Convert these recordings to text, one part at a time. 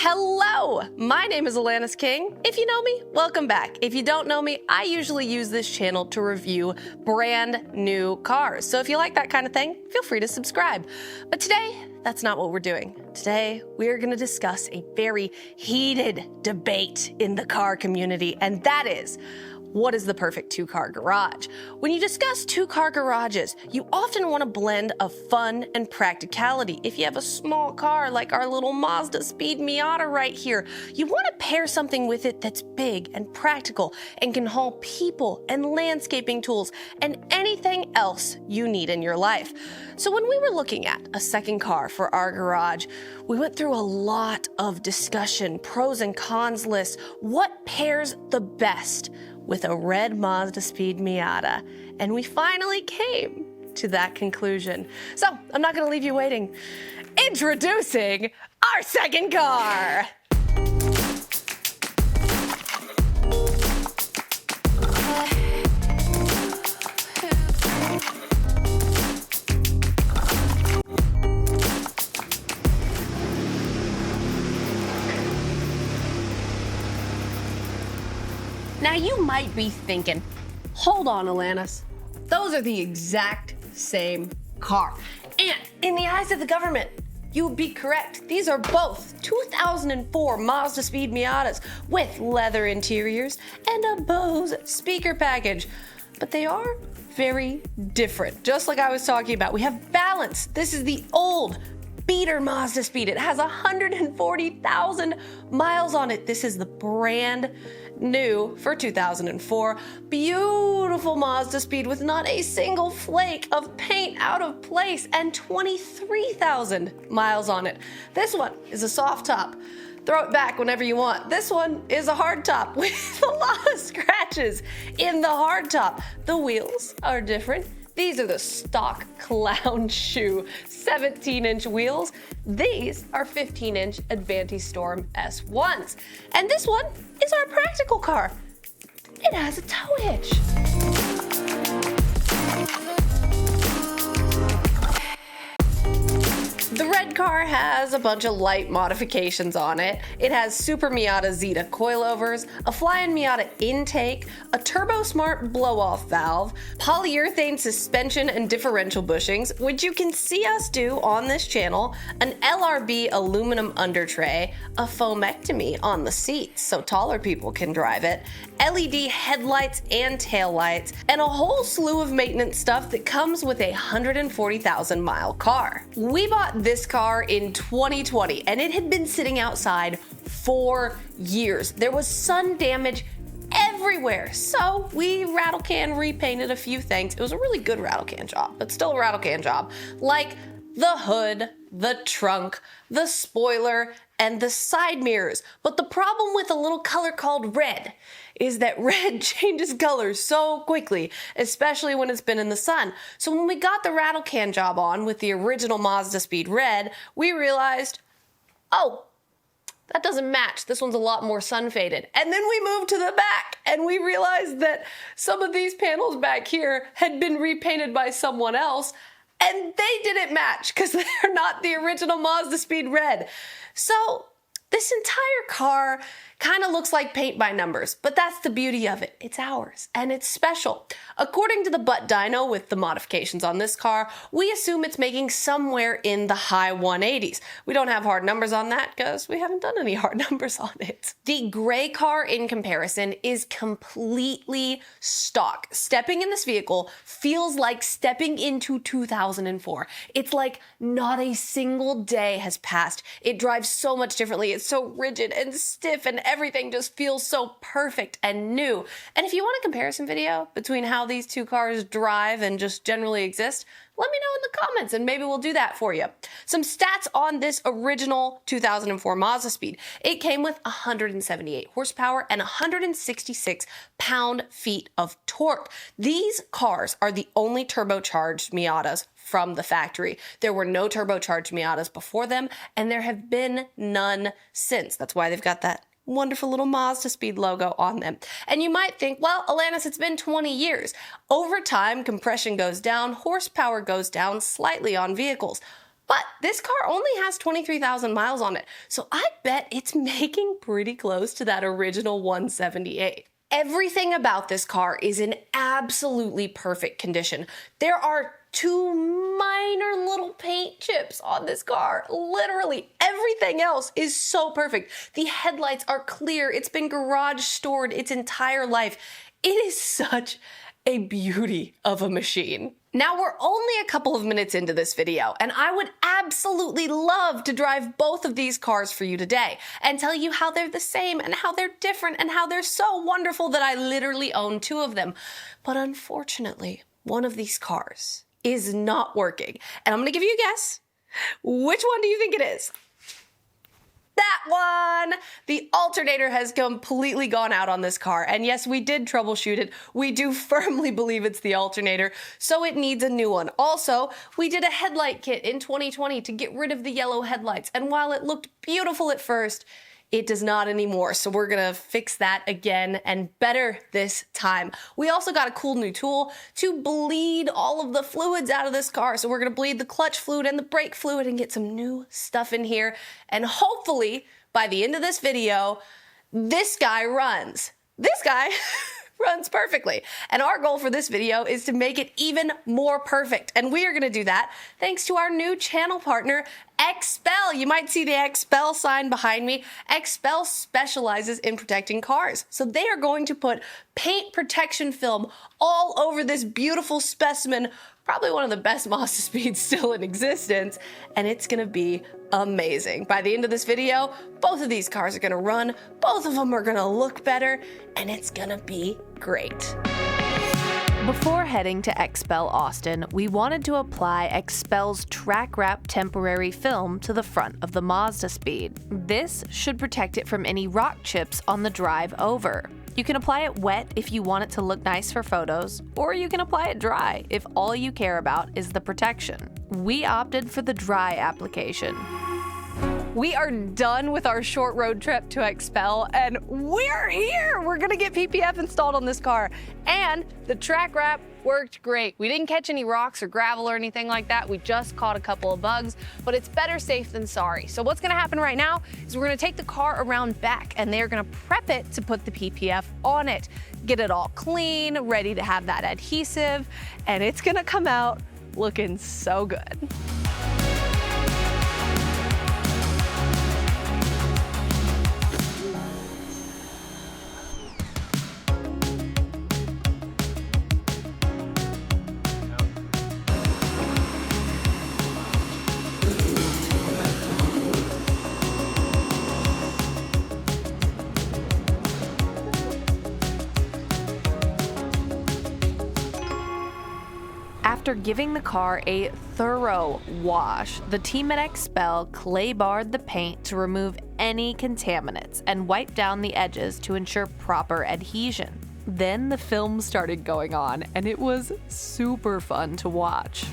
Hello, my name is Alanis King. If you know me, welcome back. If you don't know me, I usually use this channel to review brand new cars. So if you like that kind of thing, feel free to subscribe. But today, that's not what we're doing. Today, we're gonna discuss a very heated debate in the car community, and that is, what is the perfect two-car garage? When you discuss two-car garages, you often want a blend of fun and practicality. If you have a small car like our little Mazdaspeed Miata right here, you want to pair something with it that's big and practical and can haul people and landscaping tools and anything else you need in your life. So when we were looking at a second car for our garage, we went through a lot of discussion, pros and cons lists, what pairs the best with a red Mazdaspeed Miata, and we finally came to that conclusion. So, I'm not gonna leave you waiting. Introducing our second car! Now you might be thinking, hold on, Alanis, those are the exact same car. And in the eyes of the government, you would be correct. These are both 2004 Mazdaspeed Miatas with leather interiors and a Bose speaker package. But they are very different. Just like I was talking about, we have balance. This is the old beater Mazdaspeed. It has 140,000 miles on it. This is the brand new for 2004. Beautiful Mazdaspeed with not a single flake of paint out of place and 23,000 miles on it. This one is a soft top. Throw it back whenever you want. This one is a hard top with a lot of scratches in the hard top. The wheels are different. These are the stock clown shoe 17-inch wheels. These are 15-inch Advanti Storm S1s. And this one is our practical car. It has a tow hitch. The red car has a bunch of light modifications on it. It has Super Miata Zeta coilovers, a Flyin Miata intake, a Turbo Smart blow-off valve, polyurethane suspension and differential bushings, which you can see us do on this channel, an LRB aluminum undertray, a foamectomy on the seats so taller people can drive it, LED headlights and taillights, and a whole slew of maintenance stuff that comes with a 140,000 mile car. We bought this car in 2020 and it had been sitting outside for years. There was sun damage everywhere, so we rattle can repainted a few things. It was a really good rattle can job, but still a rattle can job, like the hood, the trunk, the spoiler, and the side mirrors. But the problem with a little color called red is that red changes color so quickly, especially when it's been in the sun. So when we got the rattle can job on with the original Mazdaspeed red, we realized, oh, that doesn't match. This one's a lot more sun faded. And then we moved to the back and we realized that some of these panels back here had been repainted by someone else and they didn't match because they're not the original Mazdaspeed red. So this entire car kind of looks like paint by numbers, but that's the beauty of it. It's ours, and it's special. According to the Butt Dyno with the modifications on this car, we assume it's making somewhere in the high 180s. We don't have hard numbers on that because we haven't done any hard numbers on it. The gray car, in comparison, is completely stock. Stepping in this vehicle feels like stepping into 2004. It's like not a single day has passed. It drives so much differently. It's so rigid and stiff and everything just feels so perfect and new. And if you want a comparison video between how these two cars drive and just generally exist, let me know in the comments and maybe we'll do that for you. Some stats on this original 2004 Mazdaspeed. It came with 178 horsepower and 166 pound-feet of torque. These cars are the only turbocharged Miatas from the factory. There were no turbocharged Miatas before them, and there have been none since. That's why they've got that wonderful little Mazdaspeed logo on them. And you might think, well, Alanis, it's been 20 years. Over time, compression goes down, horsepower goes down slightly on vehicles. But this car only has 23,000 miles on it, so I bet it's making pretty close to that original 178. Everything about this car is in absolutely perfect condition. There are 2 minor little paint chips on this car. Literally everything else is so perfect. The headlights are clear. It's been garage stored its entire life. It is such a beauty of a machine. Now we're only a couple of minutes into this video, and I would absolutely love to drive both of these cars for you today and tell you how they're the same and how they're different and how they're so wonderful that I literally own 2 of them. But unfortunately, one of these cars is not working. And I'm gonna give you a guess. Which one do you think it is? That one! The alternator has completely gone out on this car, and yes, we did troubleshoot it. We do firmly believe it's the alternator, so it needs a new one. Also, we did a headlight kit in 2020 to get rid of the yellow headlights, and while it looked beautiful at first, it does not anymore, so we're gonna fix that again and better this time. We also got a cool new tool to bleed all of the fluids out of this car, so we're gonna bleed the clutch fluid and the brake fluid and get some new stuff in here, and hopefully, by the end of this video, this guy runs. This guy runs perfectly. And our goal for this video is to make it even more perfect. And we are gonna do that thanks to our new channel partner, XPEL. You might see the XPEL sign behind me. XPEL specializes in protecting cars. So they are going to put paint protection film all over this beautiful specimen, probably one of the best Mazdaspeeds still in existence, and it's gonna be amazing. By the end of this video, both of these cars are gonna run, both of them are gonna look better, and it's gonna be great. Before heading to XPEL Austin, we wanted to apply XPEL's track wrap temporary film to the front of the Mazdaspeed. This should protect it from any rock chips on the drive over. You can apply it wet if you want it to look nice for photos, or you can apply it dry if all you care about is the protection. We opted for the dry application. We are done with our short road trip to XPEL, and we're here! We're gonna get PPF installed on this car, and the track wrap worked great. We didn't catch any rocks or gravel or anything like that. We just caught a couple of bugs, but it's better safe than sorry. So what's gonna happen right now is we're gonna take the car around back, and they're gonna prep it to put the PPF on it, get it all clean, ready to have that adhesive, and it's gonna come out looking so good. After giving the car a thorough wash, the team at XPEL clay barred the paint to remove any contaminants and wipe down the edges to ensure proper adhesion. Then the film started going on, and it was super fun to watch.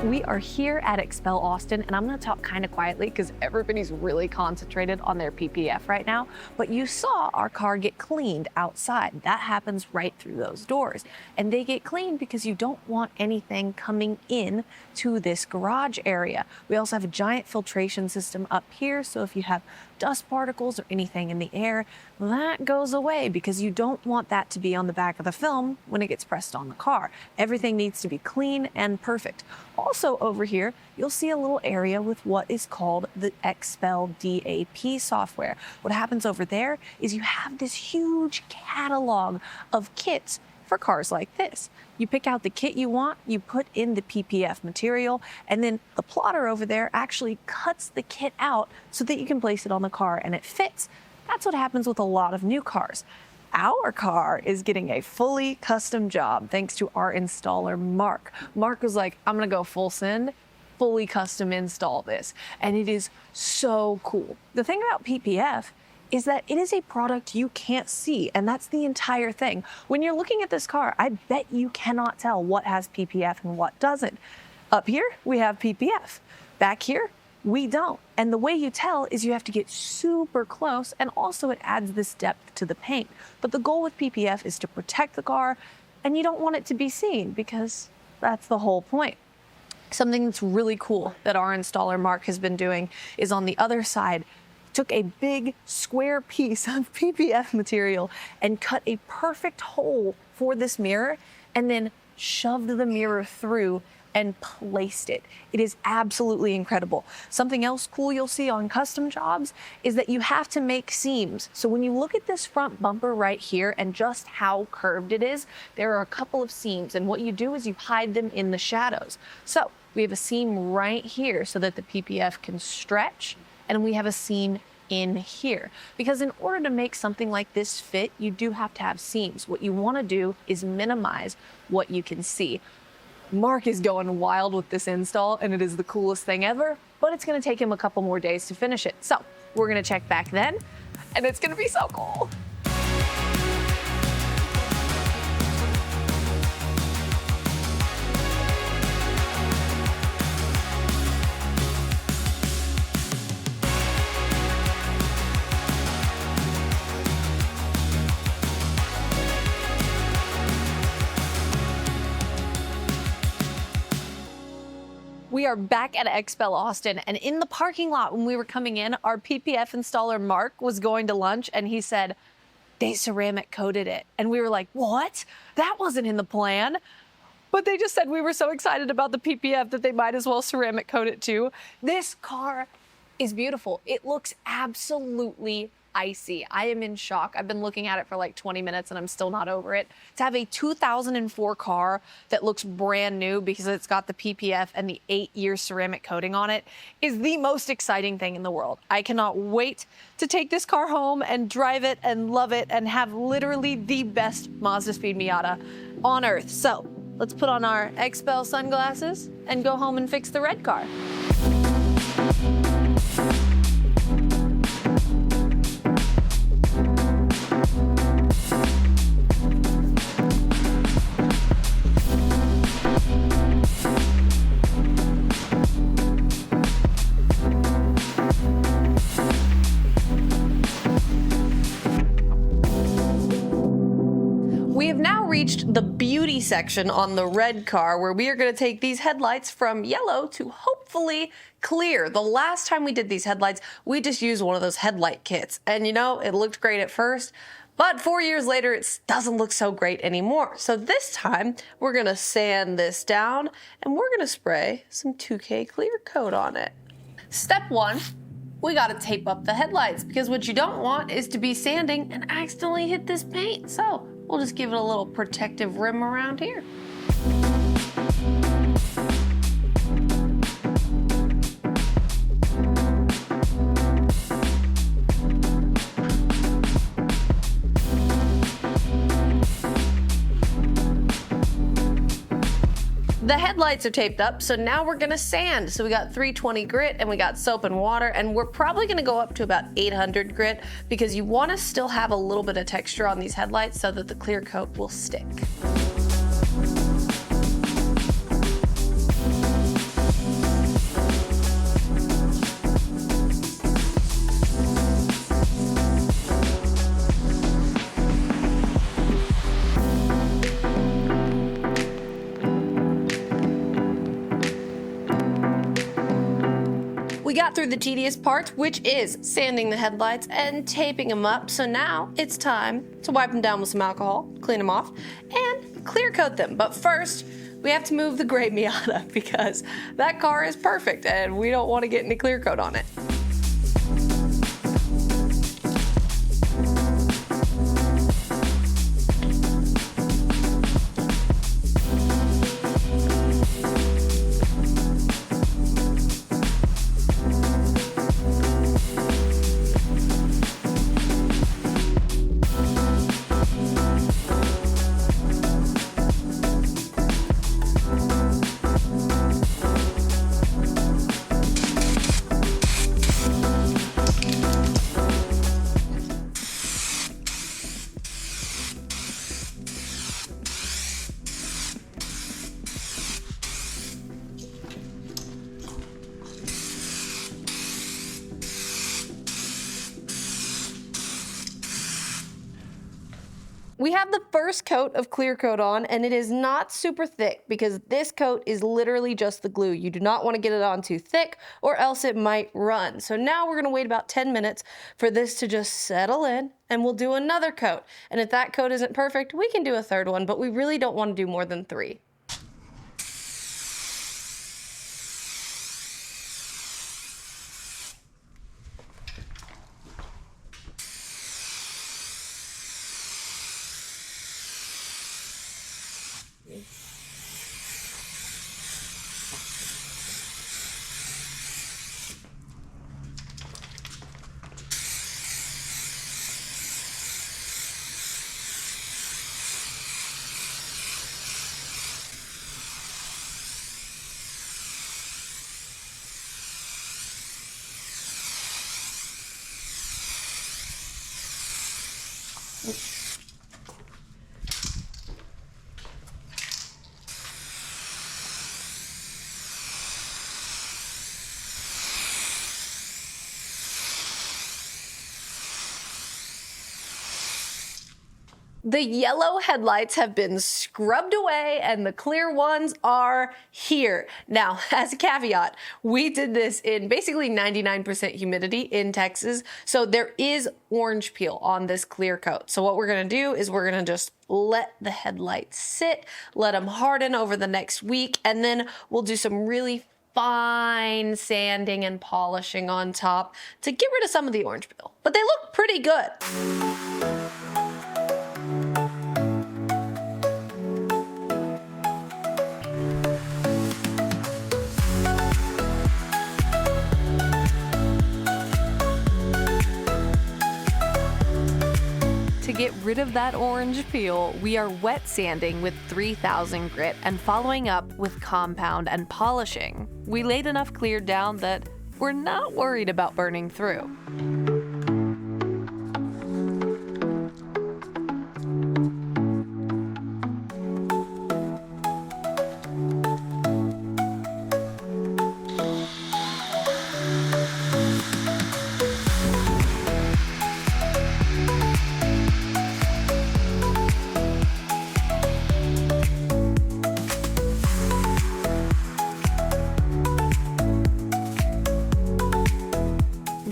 We are here at XPEL Austin, and I'm gonna talk kind of quietly because everybody's really concentrated on their PPF right now, but you saw our car get cleaned outside. That happens right through those doors. And they get cleaned because you don't want anything coming in to this garage area. We also have a giant filtration system up here, so if you have dust particles or anything in the air, that goes away because you don't want that to be on the back of the film when it gets pressed on the car. Everything needs to be clean and perfect. Also over here, you'll see a little area with what is called the XPEL DAP software. What happens over there is you have this huge catalog of kits for cars like this. You pick out the kit you want, you put in the PPF material, and then the plotter over there actually cuts the kit out so that you can place it on the car and it fits. That's what happens with a lot of new cars. our car is getting a fully custom job thanks to our installer, Mark. Mark was like, I'm gonna go full send, fully custom install this. And it is so cool. The thing about PPF is that it is a product you can't see, and that's the entire thing. When you're looking at this car, I bet you cannot tell what has PPF and what doesn't. Up here, we have PPF. Back here, we don't. And the way you tell is you have to get super close, and also it adds this depth to the paint. But the goal with PPF is to protect the car, and you don't want it to be seen because that's the whole point. Something that's really cool that our installer Mark has been doing is on the other side, took a big square piece of PPF material and cut a perfect hole for this mirror and then shoved the mirror through and placed it. It is absolutely incredible. Something else cool you'll see on custom jobs is that you have to make seams. So when you look at this front bumper right here and just how curved it is, there are a couple of seams, and what you do is you hide them in the shadows. So we have a seam right here so that the PPF can stretch, and we have a seam in here. Because in order to make something like this fit, you do have to have seams. What you want to do is minimize what you can see. Mark is going wild with this install, and it is the coolest thing ever, but it's going to take him a couple more days to finish it. So we're going to check back then, and it's going to be so cool. We are back at XPEL Austin, and in the parking lot when we were coming in, our PPF installer Mark was going to lunch, and he said, they ceramic coated it. And we were like, what? That wasn't in the plan. But they just said we were so excited about the PPF that they might as well ceramic coat it too. This car is beautiful. It looks absolutely icy. I am in shock. I've been looking at it for like 20 minutes and I'm still not over it. To have a 2004 car that looks brand new because it's got the PPF and the 8-year ceramic coating on it is the most exciting thing in the world. I cannot wait to take this car home and drive it and love it and have literally the best Mazdaspeed Miata on earth. So let's put on our XPEL sunglasses and go home and fix the red car. We have now reached the beauty section on the red car, where we are going to take these headlights from yellow to hopefully clear. The last time we did these headlights, we just used one of those headlight kits. And you know, it looked great at first, but 4 years later, it doesn't look so great anymore. So this time, we're going to sand this down and we're going to spray some 2K clear coat on it. Step 1. We gotta tape up the headlights, because what you don't want is to be sanding and accidentally hit this paint. So we'll just give it a little protective rim around here. The headlights are taped up, so now we're gonna sand. So we got 320 grit and we got soap and water, and we're probably gonna go up to about 800 grit because you wanna still have a little bit of texture on these headlights so that the clear coat will stick. We got through the tedious part, which is sanding the headlights and taping them up. So now it's time to wipe them down with some alcohol, clean them off, and clear coat them. But first, we have to move the gray Miata because that car is perfect and we don't want to get any clear coat on it. We have the first coat of clear coat on, and it is not super thick because this coat is literally just the glue. You do not want to get it on too thick or else it might run. So now we're going to wait about 10 minutes for this to just settle in, and we'll do another coat. And if that coat isn't perfect, we can do a third one, but we really don't want to do more than 3. The yellow headlights have been scrubbed away and the clear ones are here. Now, as a caveat, we did this in basically 99% humidity in Texas, so there is orange peel on this clear coat. So what we're gonna do is we're gonna just let the headlights sit, let them harden over the next week, and then we'll do some really fine sanding and polishing on top to get rid of some of the orange peel. But they look pretty good. To get rid of that orange peel, we are wet sanding with 3000 grit and following up with compound and polishing. We laid enough clear down that we're not worried about burning through.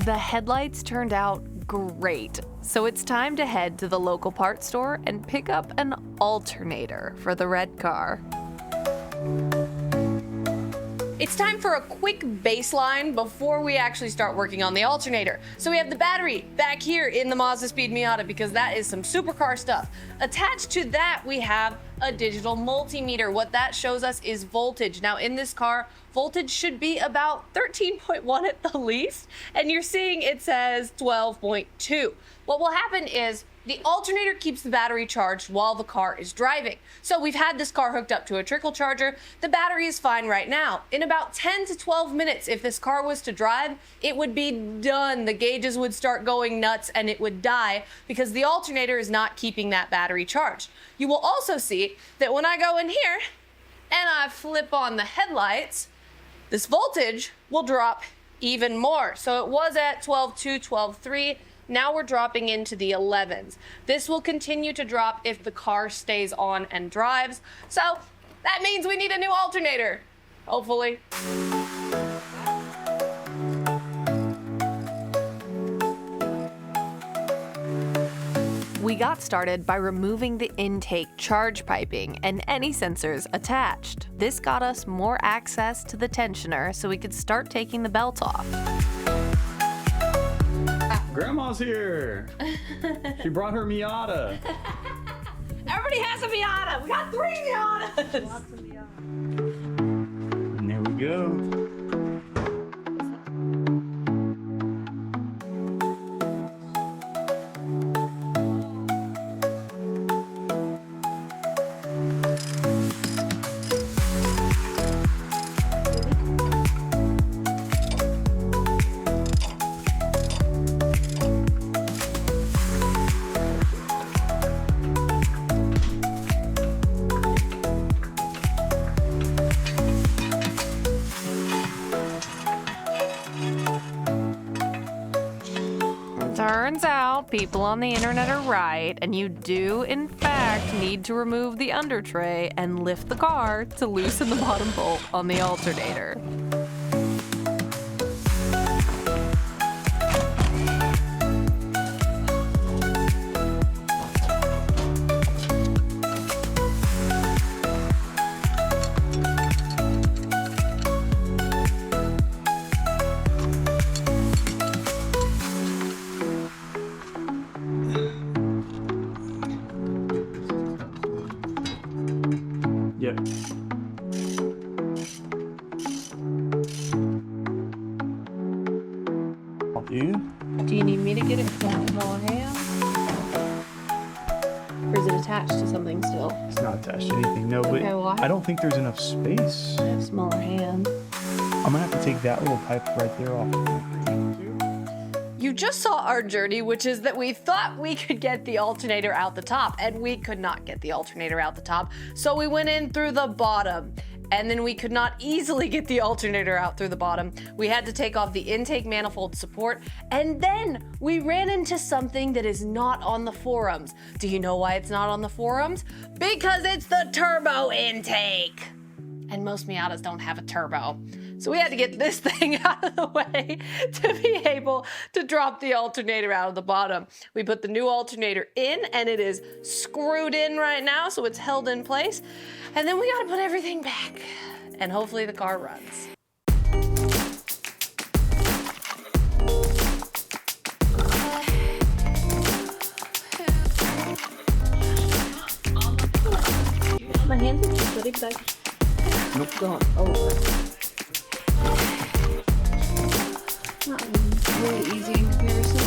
The headlights turned out great, so it's time to head to the local parts store and pick up an alternator for the red car. It's time for a quick baseline before we actually start working on the alternator. So we have the battery back here in the Mazdaspeed Miata because that is some supercar stuff. Attached to that, we have a digital multimeter. What that shows us is voltage. Now in this car, voltage should be about 13.1 at the least, and you're seeing it says 12.2. What will happen is the alternator keeps the battery charged while the car is driving. So we've had this car hooked up to a trickle charger. The battery is fine right now. In about 10 to 12 minutes, if this car was to drive, it would be done. The gauges would start going nuts and it would die because the alternator is not keeping that battery charged. You will also see that when I go in here and I flip on the headlights, this voltage will drop even more. So it was at 12.2, 12.3. Now we're dropping into the 11s. This will continue to drop if the car stays on and drives. So that means we need a new alternator, hopefully. We got started by removing the intake charge piping and any sensors attached. This got us more access to the tensioner so we could start taking the belt off. Grandma's here. She brought her Miata. Everybody has a Miata. We got 3 Miatas. Lots of Miata. And there we go. turns out people on the internet are right, and you do, in fact, need to remove the under tray and lift the car to loosen the bottom bolt on the alternator. Yep. Do you need me to get it from a smaller hand? Or is it attached to something still? It's not attached to anything, no, but Okay, well, I don't think there's enough space. I have a smaller hand. I'm gonna have to take that little pipe right there off. You just saw our journey, which is that we thought we could get the alternator out the top, and we could not get the alternator out the top. So we went in through the bottom, and then we could not easily get the alternator out through the bottom. We had to take off the intake manifold support, and then we ran into something that is not on the forums. Do you know why it's not on the forums? Because it's the turbo intake. And most Miatas don't have a turbo. So we had to get this thing out of the way to be able to drop the alternator out of the bottom. We put the new alternator in, and it is screwed in right now, so it's held in place. And then we gotta put everything back, and hopefully the car runs. My hands are too sweaty, but Nope. going over. Not really easy in comparison.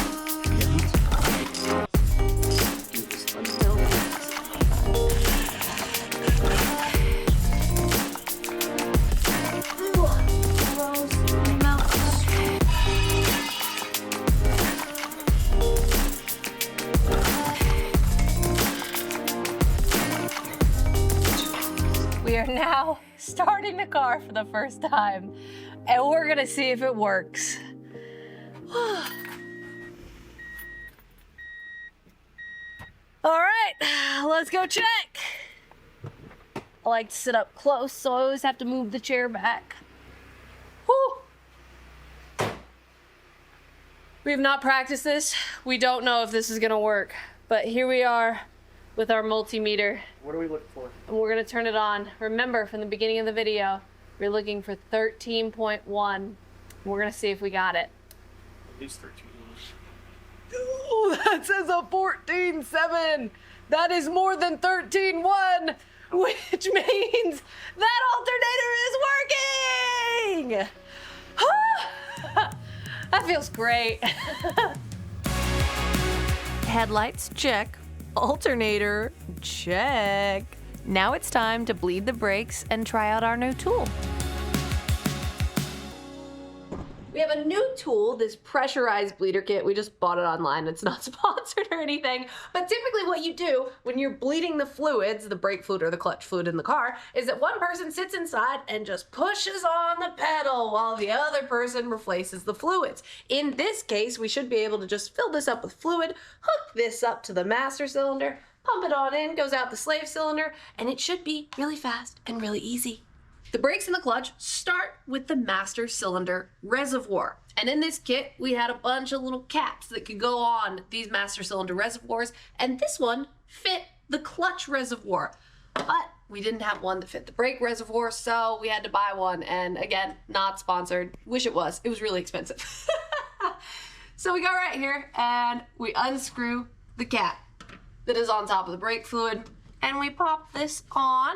We are now starting the car for the first time, and we're gonna see if it works. All right, let's go check. I like to sit up close, so I always have to move the chair back. Whew. We have not practiced this. We don't know if this is gonna work, but here we are with our multimeter. What do we look for? And we're gonna turn it on. Remember, from the beginning of the video, we're looking for 13.1. We're gonna see if we got it. At least 13. Oh, that says a 14.7. That is more than 13.1, which means that alternator is working. That feels great. Headlights, check. Alternator, check. Now it's time to bleed the brakes and try out our new tool. We have a new tool, this pressurized bleeder kit. We just bought it online. It's not sponsored or anything. But typically what you do when you're bleeding the fluids, the brake fluid or the clutch fluid in the car, is that one person sits inside and just pushes on the pedal while the other person replaces the fluids. In this case, we should be able to just fill this up with fluid, hook this up to the master cylinder, pump it on in, goes out the slave cylinder, and it should be really fast and really easy. The brakes and the clutch start with the master cylinder reservoir. And in this kit, we had a bunch of little caps that could go on these master cylinder reservoirs, and this one fit the clutch reservoir. But we didn't have one that fit the brake reservoir, so we had to buy one, and again, not sponsored. Wish it was. It was really expensive. So we go right here, and we unscrew the cap that is on top of the brake fluid, and we pop this on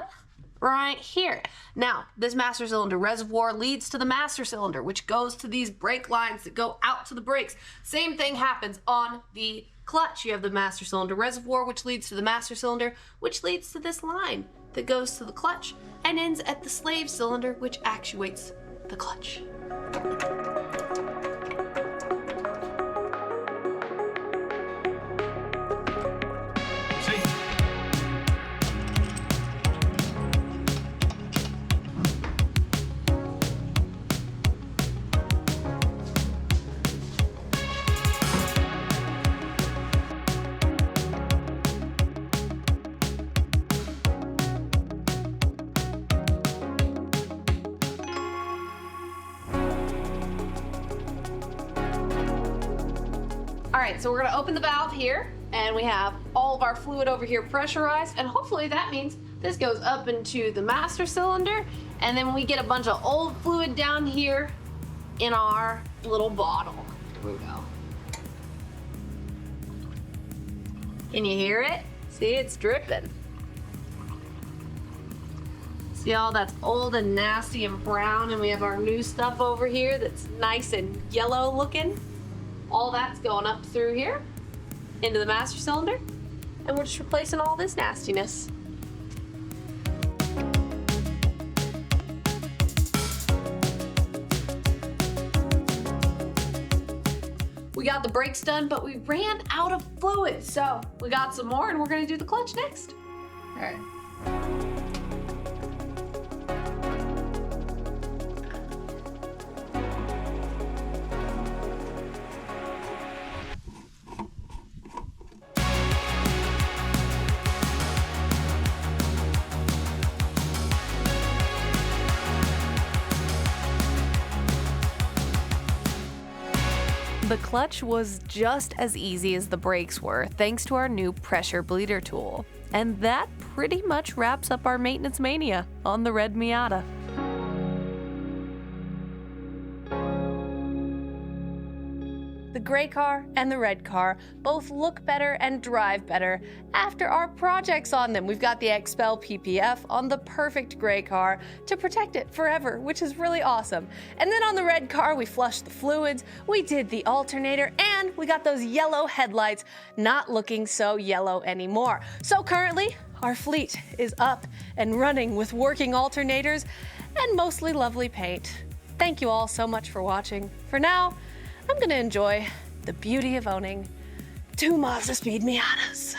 right here. Now, this master cylinder reservoir leads to the master cylinder, which goes to these brake lines that go out to the brakes. Same thing happens on the clutch. You have the master cylinder reservoir, which leads to the master cylinder, which leads to this line that goes to the clutch and ends at the slave cylinder, which actuates the clutch. All right, so we're gonna open the valve here, and we have all of our fluid over here pressurized, and hopefully that means this goes up into the master cylinder, and then we get a bunch of old fluid down here in our little bottle. Here we go. Can you hear it? See, it's dripping. See all that's old and nasty and brown, and we have our new stuff over here that's nice and yellow looking. All that's going up through here into the master cylinder, and we're just replacing all this nastiness. We got the brakes done, but we ran out of fluid, so we got some more, and we're gonna do the clutch next. All right. The clutch was just as easy as the brakes were, thanks to our new pressure bleeder tool. And that pretty much wraps up our maintenance mania on the red Miata. The gray car and the red car both look better and drive better after our projects on them. We've got the XPEL PPF on the perfect gray car to protect it forever, which is really awesome. And then on the red car, we flushed the fluids, we did the alternator, and we got those yellow headlights not looking so yellow anymore. So currently, our fleet is up and running with working alternators and mostly lovely paint. Thank you all so much for watching. For now, I'm gonna enjoy the beauty of owning two Mazdaspeed Miatas.